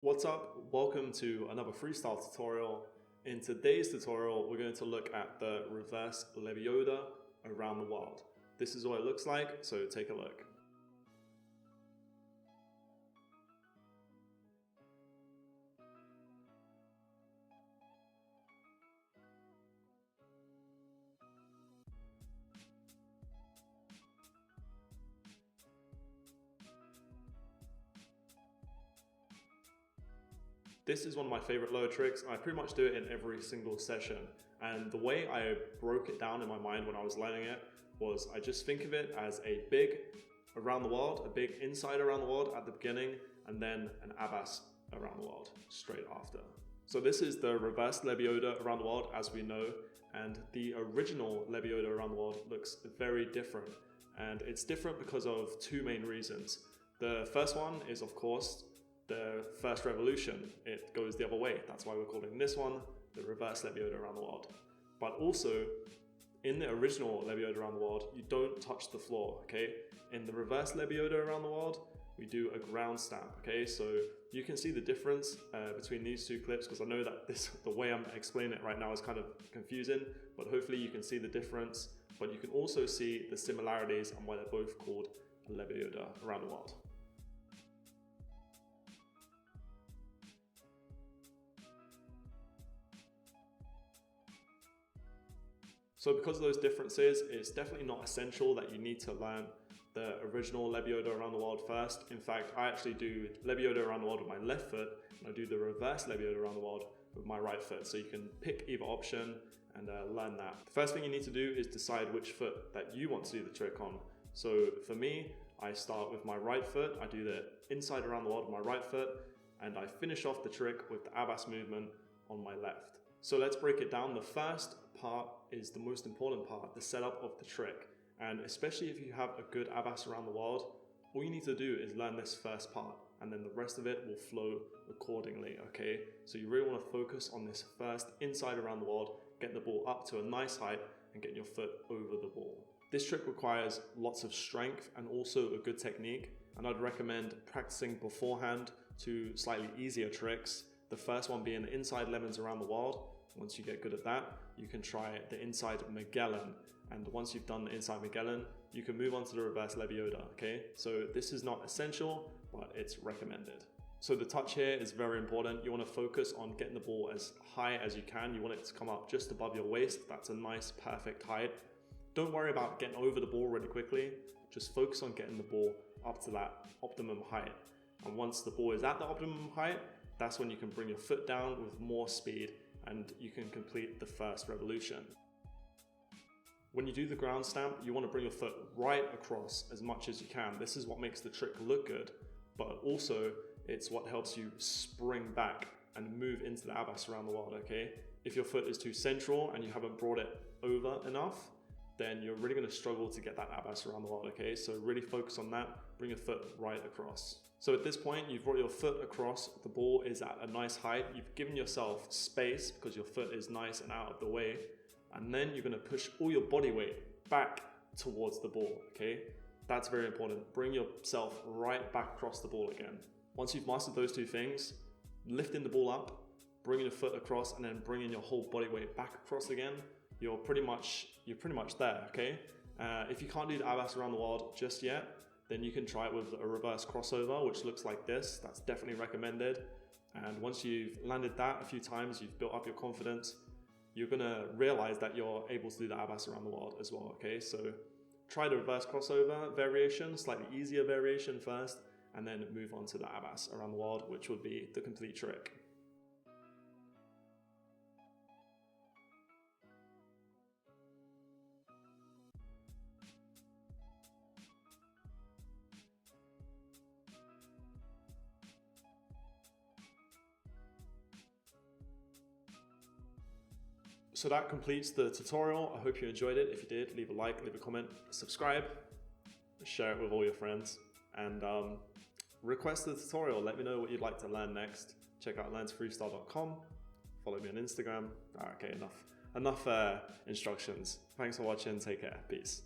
What's up? Welcome to another freestyle tutorial. In today's tutorial, we're going to look at the reverse Lebioda around the world. This is what it looks like, so take a look. This is one of my favorite lower tricks. I pretty much do it in every single session. And the way I broke it down in my mind when I was learning it was I just think of it as a big around the world, a big inside around the world at the beginning, and then an abas around the world straight after. So this is the reverse Lebioda around the world as we know, and the original Lebioda around the world looks very different. And it's different because of two main reasons. The first one is, of course, the first revolution. It goes the other way. That's why we're calling this one the reverse Lebioda around the world. But also, in the original Lebioda around the world, you don't touch the floor, okay? In the reverse Lebioda around the world, we do a ground stamp, okay? So you can see the difference between these two clips, because I know that the way I'm explaining it right now is kind of confusing, but hopefully you can see the difference. But you can also see the similarities and why they're both called Lebioda around the world. So because of those differences, it's definitely not essential that you need to learn the original Lebioda around the world first. In fact, I actually do Lebioda around the world with my left foot, and I do the reverse Lebioda around the world with my right foot. So you can pick either option and learn that. The first thing you need to do is decide which foot that you want to do the trick on. So for me, I start with my right foot. I do the inside around the world with my right foot, and I finish off the trick with the abas movement on my left. So let's break it down. The first part is the most important part, the setup of the trick. And especially if you have a good abas around the world, all you need to do is learn this first part, and then the rest of it will flow accordingly, okay? So you really want to focus on this first inside around the world, getting the ball up to a nice height and getting your foot over the ball. This trick requires lots of strength and also a good technique, and I'd recommend practicing beforehand two slightly easier tricks. The first one being the inside lemons around the world. Once you get good at that, you can try the inside Magellan. And once you've done the inside Magellan, you can move on to the reverse Lebioda, okay? So this is not essential, but it's recommended. So the touch here is very important. You want to focus on getting the ball as high as you can. You want it to come up just above your waist. That's a nice, perfect height. Don't worry about getting over the ball really quickly. Just focus on getting the ball up to that optimum height. And once the ball is at the optimum height, that's when you can bring your foot down with more speed and you can complete the first revolution. When you do the ground stamp, you want to bring your foot right across as much as you can. This is what makes the trick look good, but also it's what helps you spring back and move into the abas around the world, okay? If your foot is too central and you haven't brought it over enough, then you're really going to struggle to get that abas around the world, okay? So really focus on that, bring your foot right across. So at this point, you've brought your foot across, the ball is at a nice height, you've given yourself space because your foot is nice and out of the way, and then you're going to push all your body weight back towards the ball, okay? That's very important. Bring yourself right back across the ball again. Once you've mastered those two things, lifting the ball up, bringing your foot across, and then bringing your whole body weight back across again, you're pretty much there, okay? If you can't do the abas around the world just yet, then you can try it with a reverse crossover, which looks like this. That's definitely recommended. And once you've landed that a few times, you've built up your confidence, you're gonna realize that you're able to do the abas around the world as well, okay? So try the reverse crossover variation, slightly easier variation first, and then move on to the abas around the world, which would be the complete trick. So that completes the tutorial. I hope you enjoyed it. If you did, leave a like, leave a comment, subscribe, share it with all your friends, and request the tutorial. Let me know what you'd like to learn next. Check out learntofreestyle.com. Follow me on Instagram. Okay, enough instructions. Thanks for watching. Take care. Peace.